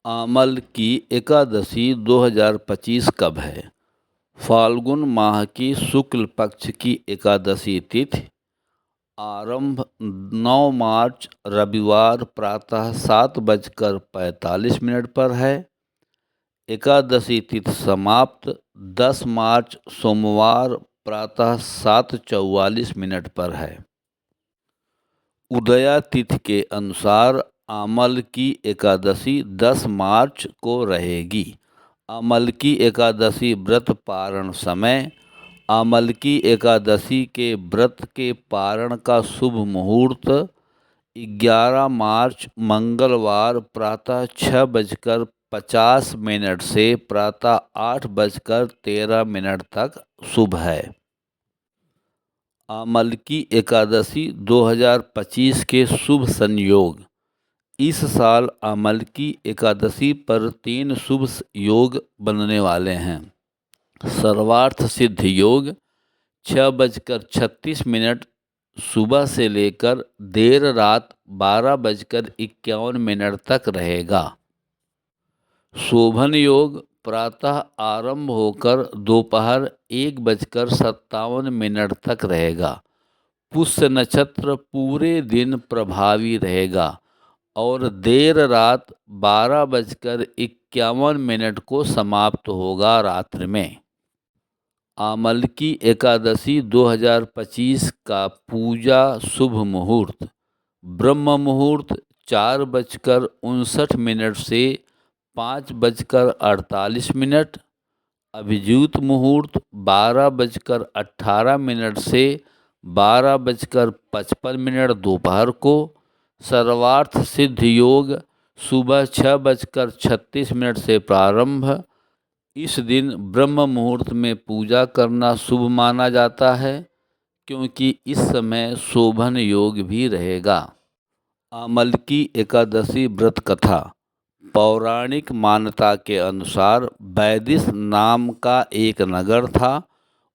आमल की एकादशी 2025 कब है? फाल्गुन माह की शुक्ल पक्ष की एकादशी तिथि आरंभ 9 मार्च रविवार प्रातः 7:45 पर है। एकादशी तिथि समाप्त 10 मार्च सोमवार प्रातः 7:44 पर है। उदया तिथि के अनुसार आमल की एकादशी 10 मार्च को रहेगी। आमल की एकादशी व्रत पारण समय। आमल की एकादशी के व्रत के पारण का शुभ मुहूर्त 11 मार्च मंगलवार प्रातः 6:50 से प्रातः 8:13 तक शुभ है। आमल की एकादशी 2025 के शुभ संयोग। इस साल आमल की एकादशी पर 3 शुभ योग बनने वाले हैं। सर्वार्थ सिद्ध योग 6:36 सुबह से लेकर देर रात 12:51 तक रहेगा। शोभन योग प्रातः आरंभ होकर दोपहर 1:57 तक रहेगा। पुष्य नक्षत्र पूरे दिन प्रभावी रहेगा और देर रात 12:51 को समाप्त होगा रात्रि में। आमल की एकादशी 2025 का पूजा शुभ मुहूर्त। ब्रह्म मुहूर्त 4:59 से 5:48। अभिजीत मुहूर्त 12:18 से 12:55 दोपहर को। सर्वार्थ सिद्ध योग सुबह 6:36 से प्रारंभ। इस दिन ब्रह्म मुहूर्त में पूजा करना शुभ माना जाता है क्योंकि इस समय शोभन योग भी रहेगा। आमल की एकादशी व्रत कथा। पौराणिक मान्यता के अनुसार वैदिश नाम का एक नगर था।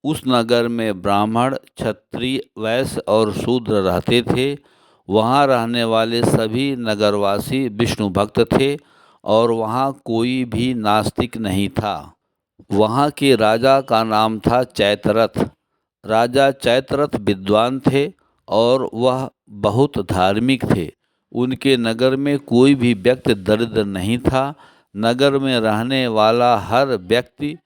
उस नगर में ब्राह्मण, क्षत्रिय, वैश्य और शूद्र रहते थे। वहाँ रहने वाले सभी नगरवासी विष्णु भक्त थे और वहाँ कोई भी नास्तिक नहीं था। वहाँ के राजा का नाम था चैत्ररथ। राजा चैत्ररथ विद्वान थे और वह बहुत धार्मिक थे। उनके नगर में कोई भी व्यक्ति दरिद्र नहीं था। नगर में रहने वाला हर व्यक्ति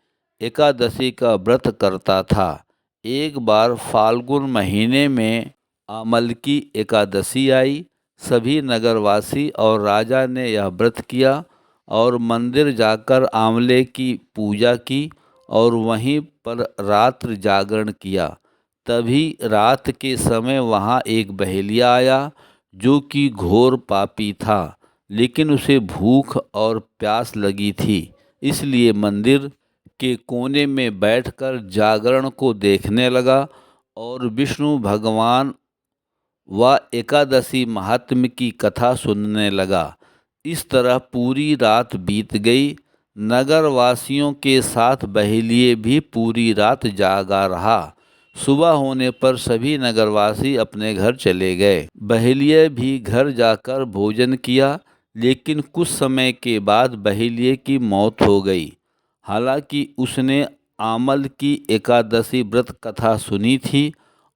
एकादशी का व्रत करता था। एक बार फाल्गुन महीने में आमल की एकादशी आई। सभी नगरवासी और राजा ने यह व्रत किया और मंदिर जाकर आंवले की पूजा की और वहीं पर रात्रि जागरण किया। तभी रात के समय वहाँ एक बहेलिया आया जो कि घोर पापी था, लेकिन उसे भूख और प्यास लगी थी। इसलिए मंदिर के कोने में बैठकर जागरण को देखने लगा और विष्णु भगवान व एकादशी महात्म्य की कथा सुनने लगा। इस तरह पूरी रात बीत गई। नगरवासियों के साथ बहेलिये भी पूरी रात जागा रहा। सुबह होने पर सभी नगरवासी अपने घर चले गए। बहेलिये भी घर जाकर भोजन किया, लेकिन कुछ समय के बाद बहेलिये की मौत हो गई। हालांकि उसने आमल की एकादशी व्रत कथा सुनी थी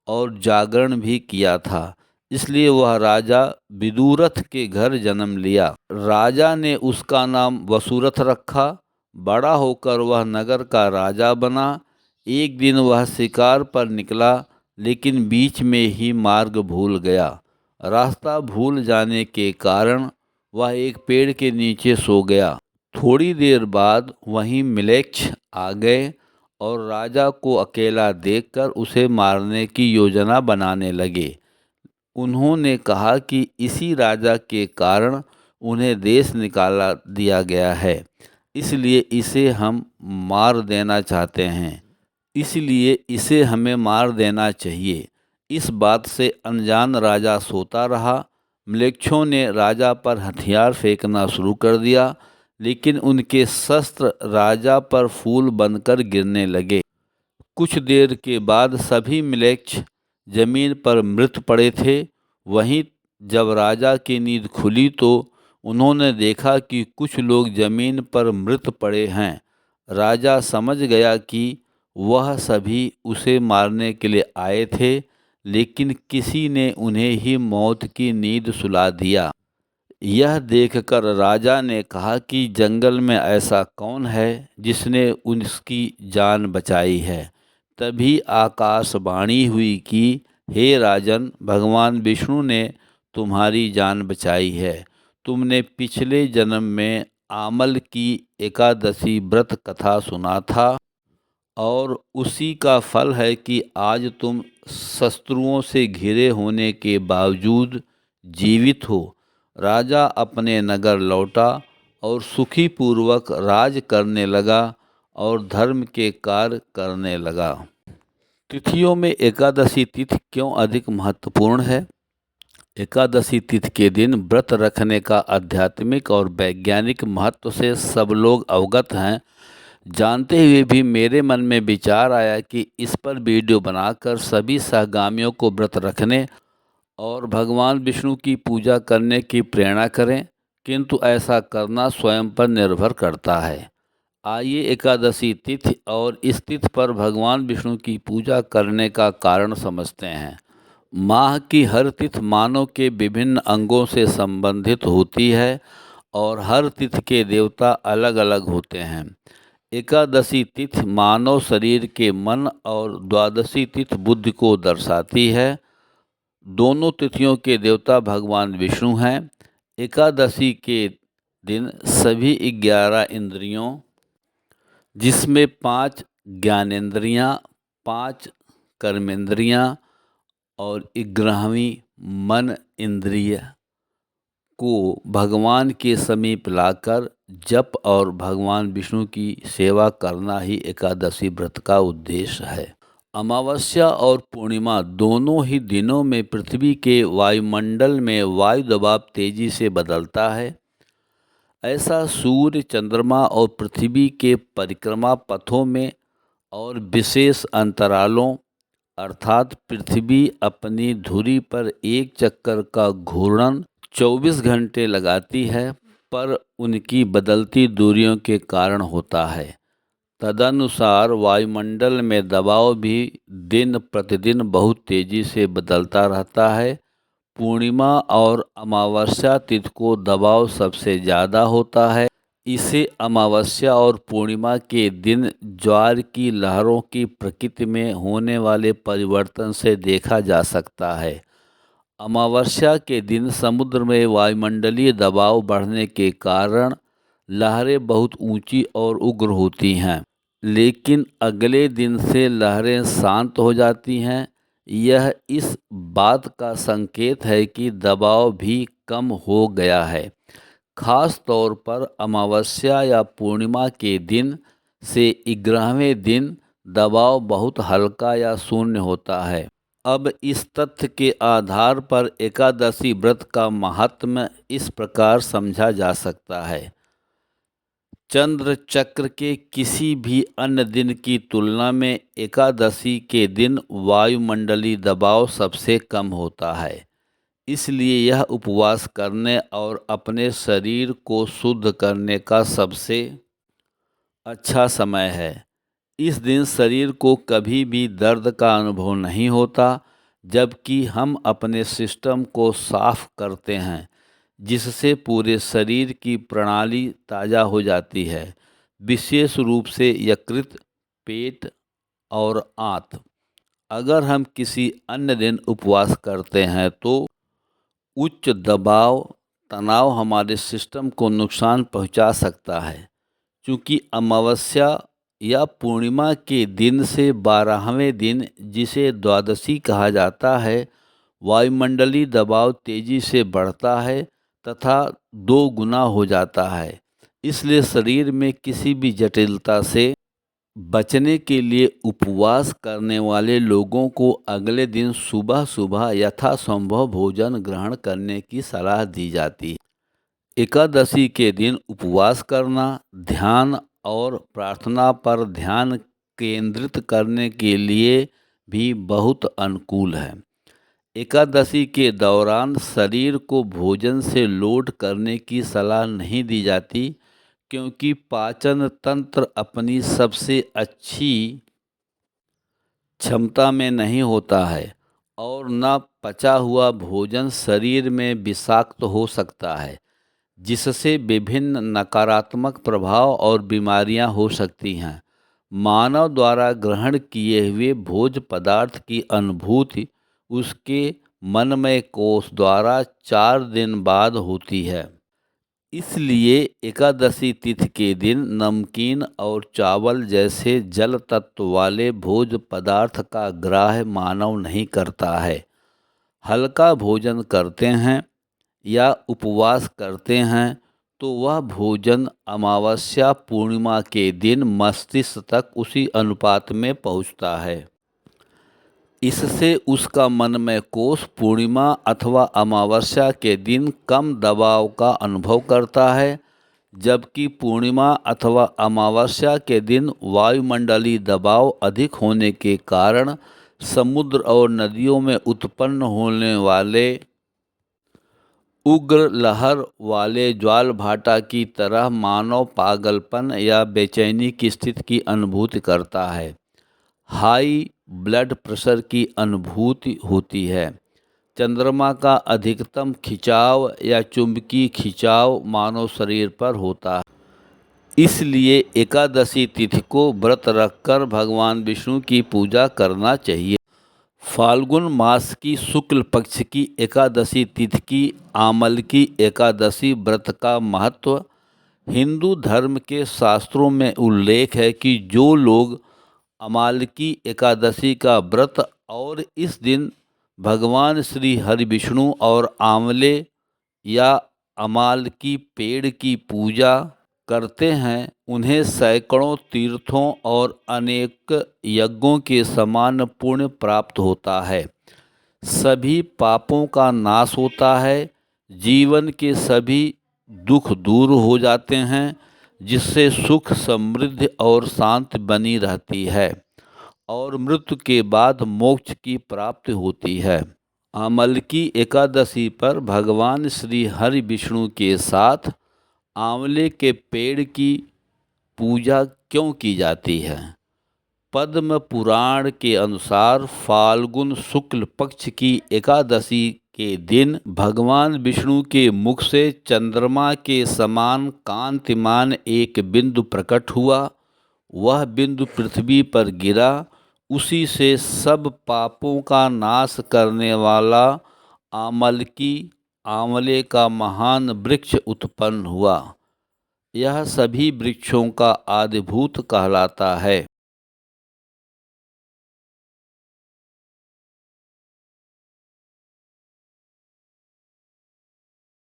और जागरण भी किया था, इसलिए वह राजा विदुरथ के घर जन्म लिया। राजा ने उसका नाम वसुरथ रखा। बड़ा होकर वह नगर का राजा बना। एक दिन वह शिकार पर निकला, लेकिन बीच में ही मार्ग भूल गया। रास्ता भूल जाने के कारण वह एक पेड़ के नीचे सो गया। थोड़ी देर बाद वहीं म्लेच्छ आ गए और राजा को अकेला देखकर उसे मारने की योजना बनाने लगे। उन्होंने कहा कि इसी राजा के कारण उन्हें देश निकाला दिया गया है, इसलिए इसे हम मार देना चाहते हैं, इसलिए इसे हमें मार देना चाहिए। इस बात से अनजान राजा सोता रहा। म्लेच्छों ने राजा पर हथियार फेंकना शुरू कर दिया, लेकिन उनके शस्त्र राजा पर फूल बनकर गिरने लगे। कुछ देर के बाद सभी म्लेच्छ जमीन पर मृत पड़े थे। वहीं जब राजा की नींद खुली तो उन्होंने देखा कि कुछ लोग जमीन पर मृत पड़े हैं। राजा समझ गया कि वह सभी उसे मारने के लिए आए थे, लेकिन किसी ने उन्हें ही मौत की नींद सुला दिया। यह देखकर राजा ने कहा कि जंगल में ऐसा कौन है जिसने उसकी जान बचाई है। तभी आकाशवाणी हुई कि हे राजन, भगवान विष्णु ने तुम्हारी जान बचाई है। तुमने पिछले जन्म में आमल की एकादशी व्रत कथा सुना था और उसी का फल है कि आज तुम शत्रुओं से घिरे होने के बावजूद जीवित हो। राजा अपने नगर लौटा और सुखी पूर्वक राज करने लगा और धर्म के कार्य करने लगा। तिथियों में एकादशी तिथि क्यों अधिक महत्वपूर्ण है? एकादशी तिथि के दिन व्रत रखने का आध्यात्मिक और वैज्ञानिक महत्व से सब लोग अवगत हैं। जानते हुए भी मेरे मन में विचार आया कि इस पर वीडियो बनाकर सभी सहगामियों को व्रत रखने और भगवान विष्णु की पूजा करने की प्रेरणा करें, किंतु ऐसा करना स्वयं पर निर्भर करता है। आइए एकादशी तिथि और इस तिथि पर भगवान विष्णु की पूजा करने का कारण समझते हैं। माह की हर तिथि मानव के विभिन्न अंगों से संबंधित होती है और हर तिथि के देवता अलग अलग होते हैं। एकादशी तिथि मानव शरीर के मन और द्वादशी तिथि बुद्धि को दर्शाती है। दोनों तिथियों के देवता भगवान विष्णु हैं। एकादशी के दिन सभी 11 इंद्रियों, जिसमें 5 ज्ञानेंद्रियां, 5 कर्मेंद्रियां और 11वीं मन इंद्रिय को भगवान के समीप लाकर जप और भगवान विष्णु की सेवा करना ही एकादशी व्रत का उद्देश्य है। अमावस्या और पूर्णिमा दोनों ही दिनों में पृथ्वी के वायुमंडल में वायु दबाव तेजी से बदलता है। ऐसा सूर्य, चंद्रमा और पृथ्वी के परिक्रमा पथों में और विशेष अंतरालों अर्थात पृथ्वी अपनी धुरी पर एक चक्कर का घूर्णन 24 घंटे लगाती है, पर उनकी बदलती दूरियों के कारण होता है। तदनुसार वायुमंडल में दबाव भी दिन प्रतिदिन बहुत तेजी से बदलता रहता है। पूर्णिमा और अमावस्या तिथि को दबाव सबसे ज़्यादा होता है। इसे अमावस्या और पूर्णिमा के दिन ज्वार की लहरों की प्रकृति में होने वाले परिवर्तन से देखा जा सकता है। अमावस्या के दिन समुद्र में वायुमंडलीय दबाव बढ़ने के कारण लहरें बहुत ऊंची और उग्र होती हैं, लेकिन अगले दिन से लहरें शांत हो जाती हैं। यह इस बात का संकेत है कि दबाव भी कम हो गया है। खास तौर पर अमावस्या या पूर्णिमा के दिन से 11वें दिन दबाव बहुत हल्का या शून्य होता है। अब इस तथ्य के आधार पर एकादशी व्रत का महात्म्य इस प्रकार समझा जा सकता है। चंद्र चक्र के किसी भी अन्य दिन की तुलना में एकादशी के दिन वायुमंडलीय दबाव सबसे कम होता है। इसलिए यह उपवास करने और अपने शरीर को शुद्ध करने का सबसे अच्छा समय है। इस दिन शरीर को कभी भी दर्द का अनुभव नहीं होता, जबकि हम अपने सिस्टम को साफ करते हैं, जिससे पूरे शरीर की प्रणाली ताज़ा हो जाती है, विशेष रूप से यकृत, पेट और आंत। अगर हम किसी अन्य दिन उपवास करते हैं तो उच्च दबाव तनाव हमारे सिस्टम को नुकसान पहुंचा सकता है। चूँकि अमावस्या या पूर्णिमा के दिन से 12वें दिन, जिसे द्वादशी कहा जाता है, वायुमंडलीय दबाव तेजी से बढ़ता है तथा 2 गुना हो जाता है। इसलिए शरीर में किसी भी जटिलता से बचने के लिए उपवास करने वाले लोगों को अगले दिन सुबह सुबह यथासंभव भोजन ग्रहण करने की सलाह दी जाती है। एकादशी के दिन उपवास करना ध्यान और प्रार्थना पर ध्यान केंद्रित करने के लिए भी बहुत अनुकूल है। एकादशी के दौरान शरीर को भोजन से लोड करने की सलाह नहीं दी जाती, क्योंकि पाचन तंत्र अपनी सबसे अच्छी क्षमता में नहीं होता है और न पचा हुआ भोजन शरीर में विषाक्त हो सकता है, जिससे विभिन्न नकारात्मक प्रभाव और बीमारियां हो सकती हैं। मानव द्वारा ग्रहण किए हुए भोज्य पदार्थ की अनुभूति उसके मनमय कोश द्वारा 4 दिन बाद होती है। इसलिए एकादशी तिथि के दिन नमकीन और चावल जैसे जल तत्व वाले भोज्य पदार्थ का ग्राह्य मानव नहीं करता है। हल्का भोजन करते हैं या उपवास करते हैं तो वह भोजन अमावस्या पूर्णिमा के दिन मस्तिष्क तक उसी अनुपात में पहुंचता है। इससे उसका मनमय कोश पूर्णिमा अथवा अमावस्या के दिन कम दबाव का अनुभव करता है, जबकि पूर्णिमा अथवा अमावस्या के दिन वायुमंडलीय दबाव अधिक होने के कारण समुद्र और नदियों में उत्पन्न होने वाले उग्र लहर वाले ज्वाल भाटा की तरह मानव पागलपन या बेचैनी की स्थिति की अनुभूति करता है। हाई ब्लड प्रेशर की अनुभूति होती है। चंद्रमा का अधिकतम खिंचाव या चुंबकीय खिंचाव मानव शरीर पर होता है। इसलिए एकादशी तिथि को व्रत रखकर भगवान विष्णु की पूजा करना चाहिए। फाल्गुन मास की शुक्ल पक्ष की एकादशी तिथि की आमलकी एकादशी व्रत का महत्व। हिंदू धर्म के शास्त्रों में उल्लेख है कि जो लोग अमालकी एकादशी का व्रत और इस दिन भगवान श्री हरि विष्णु और आंवले या अमालकी पेड़ की पूजा करते हैं, उन्हें सैकड़ों तीर्थों और अनेक यज्ञों के समान पुण्य प्राप्त होता है। सभी पापों का नाश होता है, जीवन के सभी दुख दूर हो जाते हैं, जिससे सुख समृद्धि और शांति बनी रहती है और मृत्यु के बाद मोक्ष की प्राप्ति होती है। आमलकी एकादशी पर भगवान श्री हरि विष्णु के साथ आंवले के पेड़ की पूजा क्यों की जाती है? पद्म पुराण के अनुसार फाल्गुन शुक्ल पक्ष की एकादशी के दिन भगवान विष्णु के मुख से चंद्रमा के समान कांतिमान एक बिंदु प्रकट हुआ। वह बिंदु पृथ्वी पर गिरा। उसी से सब पापों का नाश करने वाला आमलकी आंवले का महान वृक्ष उत्पन्न हुआ। यह सभी वृक्षों का आदिभूत कहलाता है।